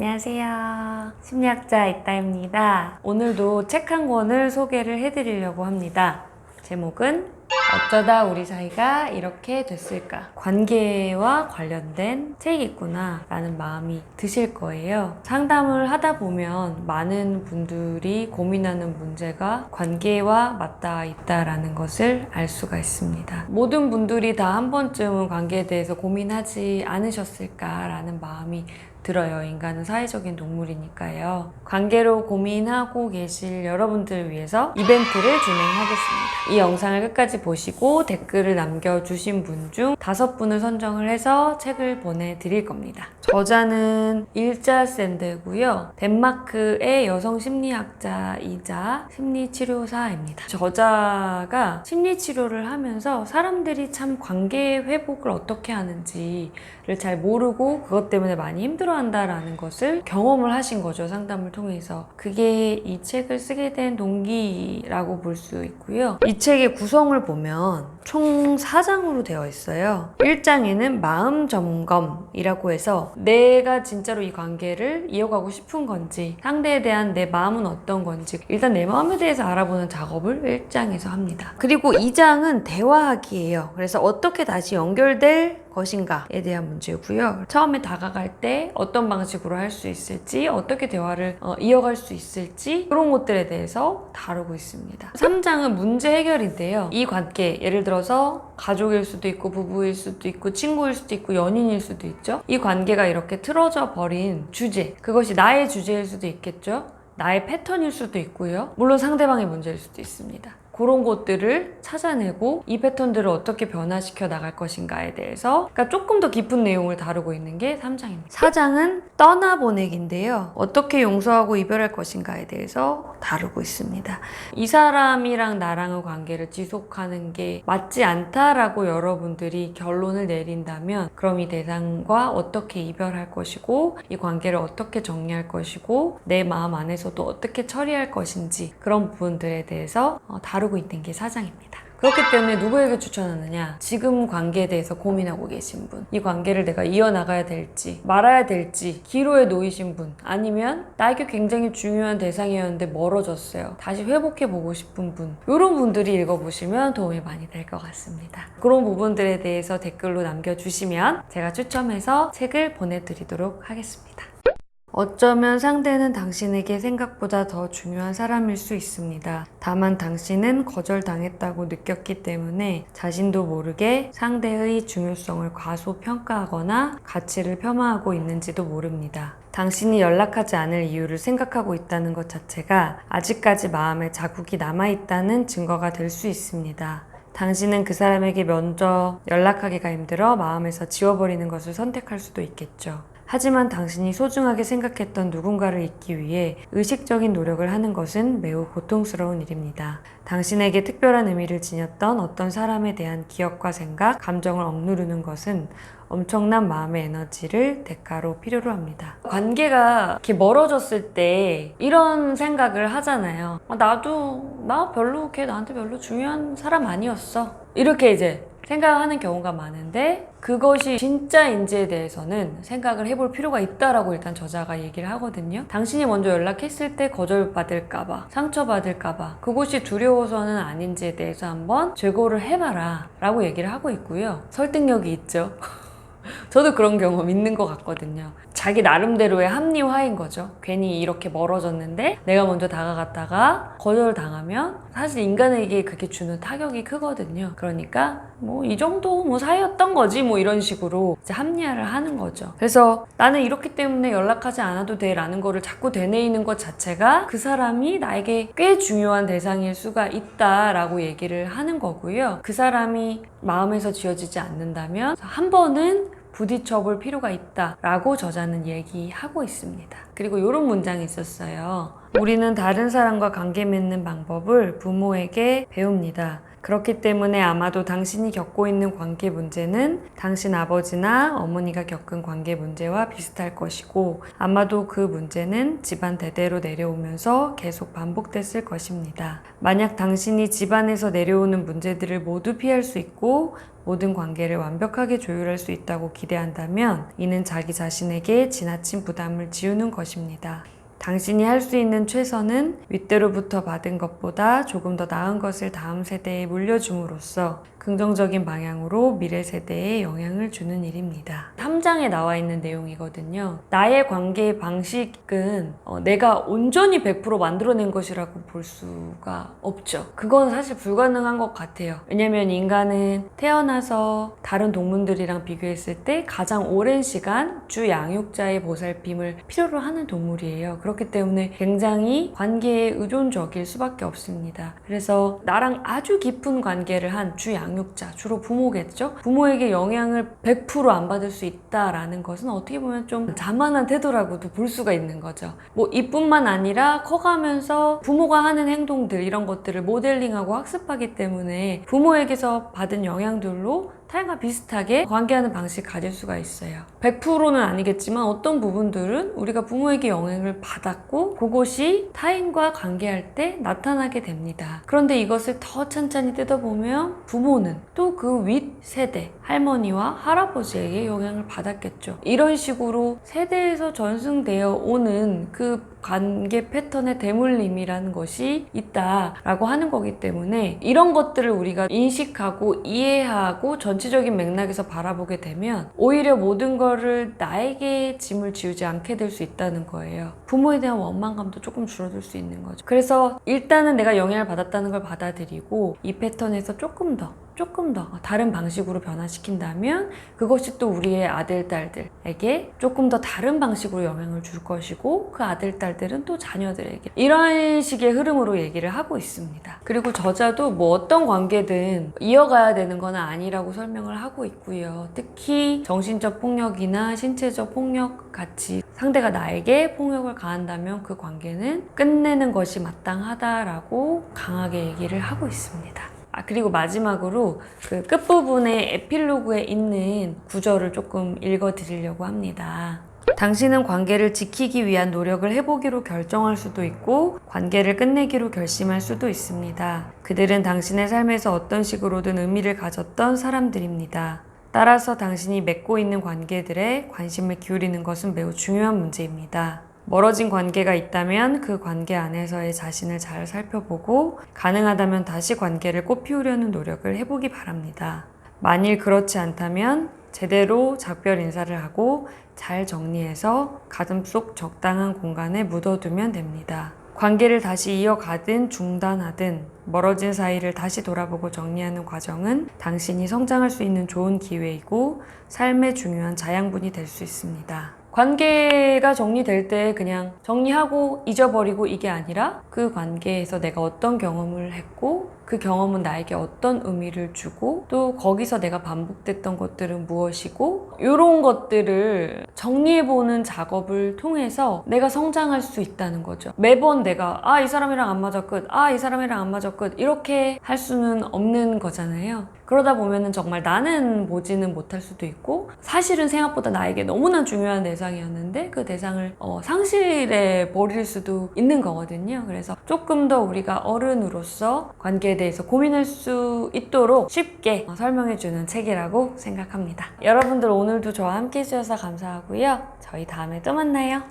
안녕하세요. 심리학자 이따입니다. 오늘도 책 한 권을 소개를 해드리려고 합니다. 제목은 어쩌다 우리 사이가 이렇게 됐을까? 관계와 관련된 책이구나 라는 마음이 드실 거예요. 상담을 하다 보면 많은 분들이 고민하는 문제가 관계와 맞닿아 있다라는 것을 알 수가 있습니다. 모든 분들이 다 한 번쯤은 관계에 대해서 고민하지 않으셨을까라는 마음이 들어요. 인간은 사회적인 동물이니까요. 관계로 고민하고 계실 여러분들을 위해서 이벤트를 진행하겠습니다. 이 영상을 끝까지 보시고 댓글을 남겨주신 분 중 5분을 선정을 해서 책을 보내드릴 겁니다. 저자는 일자 샌드고요. 덴마크의 여성 심리학자이자 심리치료사입니다. 저자가 심리치료를 하면서 사람들이 참 관계 회복을 어떻게 하는지를 잘 모르고 그것 때문에 많이 힘들어한다라는 것을 경험을 하신 거죠. 상담을 통해서. 그게 이 책을 쓰게 된 동기라고 볼 수 있고요. 이 책의 구성을 보면 총 4장으로 되어 있어요. 1장에는 마음 점검이라고 해서 내가 진짜로 이 관계를 이어가고 싶은 건지, 상대에 대한 내 마음은 어떤 건지, 일단 내 마음에 대해서 알아보는 작업을 1장에서 합니다. 그리고 2장은 대화하기예요. 그래서 어떻게 다시 연결될 것인가에 대한 문제고요. 처음에 다가갈 때 어떤 방식으로 할 수 있을지, 어떻게 대화를 이어갈 수 있을지, 그런 것들에 대해서 다루고 있습니다. 3장은 문제 해결인데요. 이 관계, 예를 들어서 가족일 수도 있고 부부일 수도 있고 친구일 수도 있고 연인일 수도 있죠. 이 관계가 이렇게 틀어져 버린 주제, 그것이 나의 주제일 수도 있겠죠. 나의 패턴일 수도 있고요. 물론 상대방의 문제일 수도 있습니다. 그런 것들을 찾아내고 이 패턴들을 어떻게 변화시켜 나갈 것인가에 대해서, 그러니까 조금 더 깊은 내용을 다루고 있는 게 3장입니다. 4장은 떠나보내기인데요. 어떻게 용서하고 이별할 것인가에 대해서 다루고 있습니다. 이 사람이랑 나랑의 관계를 지속하는 게 맞지 않다라고 여러분들이 결론을 내린다면, 그럼 이 대상과 어떻게 이별할 것이고 이 관계를 어떻게 정리할 것이고 내 마음 안에서도 어떻게 처리할 것인지, 그런 부분들에 대해서 다루고 있는 게 4장입니다. 그렇기 때문에 누구에게 추천하느냐? 지금 관계에 대해서 고민하고 계신 분, 이 관계를 내가 이어나가야 될지 말아야 될지 기로에 놓이신 분, 아니면 나에게 굉장히 중요한 대상이었는데 멀어졌어요, 다시 회복해보고 싶은 분, 이런 분들이 읽어보시면 도움이 많이 될 것 같습니다. 그런 부분들에 대해서 댓글로 남겨주시면 제가 추첨해서 책을 보내드리도록 하겠습니다. 어쩌면 상대는 당신에게 생각보다 더 중요한 사람일 수 있습니다. 다만 당신은 거절당했다고 느꼈기 때문에 자신도 모르게 상대의 중요성을 과소평가하거나 가치를 폄하하고 있는지도 모릅니다. 당신이 연락하지 않을 이유를 생각하고 있다는 것 자체가 아직까지 마음에 자국이 남아있다는 증거가 될 수 있습니다. 당신은 그 사람에게 먼저 연락하기가 힘들어 마음에서 지워버리는 것을 선택할 수도 있겠죠. 하지만 당신이 소중하게 생각했던 누군가를 잊기 위해 의식적인 노력을 하는 것은 매우 고통스러운 일입니다. 당신에게 특별한 의미를 지녔던 어떤 사람에 대한 기억과 생각, 감정을 억누르는 것은 엄청난 마음의 에너지를 대가로 필요로 합니다. 관계가 이렇게 멀어졌을 때 이런 생각을 하잖아요. 나 별로 걔 나한테 별로 중요한 사람 아니었어, 이렇게 이제 생각하는 경우가 많은데, 그것이 진짜인지에 대해서는 생각을 해볼 필요가 있다라고 일단 저자가 얘기를 하거든요. 당신이 먼저 연락했을 때 거절받을까봐, 상처받을까봐, 그것이 두려워서는 아닌지에 대해서 한번 재고를 해봐라 라고 얘기를 하고 있고요. 설득력이 있죠. 저도 그런 경험 있는 것 같거든요. 자기 나름대로의 합리화인 거죠. 괜히 이렇게 멀어졌는데 내가 먼저 다가갔다가 거절당하면 사실 인간에게 그게 주는 타격이 크거든요. 그러니까 이 정도 사이였던 거지, 이런 식으로 이제 합리화를 하는 거죠. 그래서 나는 이렇기 때문에 연락하지 않아도 돼 라는 거를 자꾸 되뇌이는 것 자체가 그 사람이 나에게 꽤 중요한 대상일 수가 있다라고 얘기를 하는 거고요. 그 사람이 마음에서 지워지지 않는다면 한 번은 부딪혀 볼 필요가 있다라고 저자는 얘기하고 있습니다. 그리고 이런 문장이 있었어요. 우리는 다른 사람과 관계 맺는 방법을 부모에게 배웁니다. 그렇기 때문에 아마도 당신이 겪고 있는 관계 문제는 당신 아버지나 어머니가 겪은 관계 문제와 비슷할 것이고, 아마도 그 문제는 집안 대대로 내려오면서 계속 반복됐을 것입니다. 만약 당신이 집안에서 내려오는 문제들을 모두 피할 수 있고 모든 관계를 완벽하게 조율할 수 있다고 기대한다면 이는 자기 자신에게 지나친 부담을 지우는 것입니다. 당신이 할 수 있는 최선은 윗대로부터 받은 것보다 조금 더 나은 것을 다음 세대에 물려줌으로써 긍정적인 방향으로 미래 세대에 영향을 주는 일입니다. 3장에 나와 있는 내용이거든요. 나의 관계의 방식은 내가 온전히 100% 만들어낸 것이라고 볼 수가 없죠. 그건 사실 불가능한 것 같아요. 왜냐면 인간은 태어나서 다른 동물들이랑 비교했을 때 가장 오랜 시간 주 양육자의 보살핌을 필요로 하는 동물이에요. 그렇기 때문에 굉장히 관계에 의존적일 수밖에 없습니다. 그래서 나랑 아주 깊은 관계를 한 주 양육자, 주로 부모겠죠? 부모에게 영향을 100% 안 받을 수 있다라는 것은 어떻게 보면 좀 자만한 태도라고도 볼 수가 있는 거죠. 뭐 이뿐만 아니라 커가면서 부모가 하는 행동들 이런 것들을 모델링하고 학습하기 때문에 부모에게서 받은 영향들로 타인과 비슷하게 관계하는 방식을 가질 수가 있어요. 100%는 아니겠지만 어떤 부분들은 우리가 부모에게 영향을 받았고 그것이 타인과 관계할 때 나타나게 됩니다. 그런데 이것을 더 찬찬히 뜯어보면 부모는 또 그 윗세대 할머니와 할아버지에게 영향을 받았겠죠. 이런 식으로 세대에서 전승되어 오는 그 관계 패턴의 대물림이라는 것이 있다라고 하는 거기 때문에 이런 것들을 우리가 인식하고 이해하고 전체적인 맥락에서 바라보게 되면 오히려 모든 거를 나에게 짐을 지우지 않게 될 수 있다는 거예요. 부모에 대한 원망감도 조금 줄어들 수 있는 거죠. 그래서 일단은 내가 영향을 받았다는 걸 받아들이고 이 패턴에서 조금 더 다른 방식으로 변화시킨다면 그것이 또 우리의 아들, 딸들에게 조금 더 다른 방식으로 영향을 줄 것이고 그 아들, 딸들은 또 자녀들에게 이런 식의 흐름으로 얘기를 하고 있습니다. 그리고 저자도 뭐 어떤 관계든 이어가야 되는 건 아니라고 설명을 하고 있고요. 특히 정신적 폭력이나 신체적 폭력 같이 상대가 나에게 폭력을 가한다면 그 관계는 끝내는 것이 마땅하다라고 강하게 얘기를 하고 있습니다. 그리고 마지막으로 그 끝부분에 에필로그에 있는 구절을 조금 읽어드리려고 합니다. 당신은 관계를 지키기 위한 노력을 해보기로 결정할 수도 있고 관계를 끝내기로 결심할 수도 있습니다. 그들은 당신의 삶에서 어떤 식으로든 의미를 가졌던 사람들입니다. 따라서 당신이 맺고 있는 관계들에 관심을 기울이는 것은 매우 중요한 문제입니다. 멀어진 관계가 있다면 그 관계 안에서의 자신을 잘 살펴보고 가능하다면 다시 관계를 꽃피우려는 노력을 해보기 바랍니다. 만일 그렇지 않다면 제대로 작별 인사를 하고 잘 정리해서 가슴속 적당한 공간에 묻어두면 됩니다. 관계를 다시 이어가든 중단하든 멀어진 사이를 다시 돌아보고 정리하는 과정은 당신이 성장할 수 있는 좋은 기회이고 삶의 중요한 자양분이 될 수 있습니다. 관계가 정리될 때 그냥 정리하고 잊어버리고 이게 아니라 그 관계에서 내가 어떤 경험을 했고 그 경험은 나에게 어떤 의미를 주고 또 거기서 내가 반복됐던 것들은 무엇이고 이런 것들을 정리해보는 작업을 통해서 내가 성장할 수 있다는 거죠. 매번 내가 이 사람이랑 안 맞아 끝, 이 사람이랑 안 맞아 끝 이렇게 할 수는 없는 거잖아요. 그러다 보면은 정말 나는 보지는 못할 수도 있고 사실은 생각보다 나에게 너무나 중요한 대상이었는데 그 대상을 상실해 버릴 수도 있는 거거든요. 그래서 조금 더 우리가 어른으로서 관계에 대해서 고민할 수 있도록 쉽게 설명해주는 책이라고 생각합니다. 여러분들 오늘도 저와 함께 해주셔서 감사하고요. 저희 다음에 또 만나요.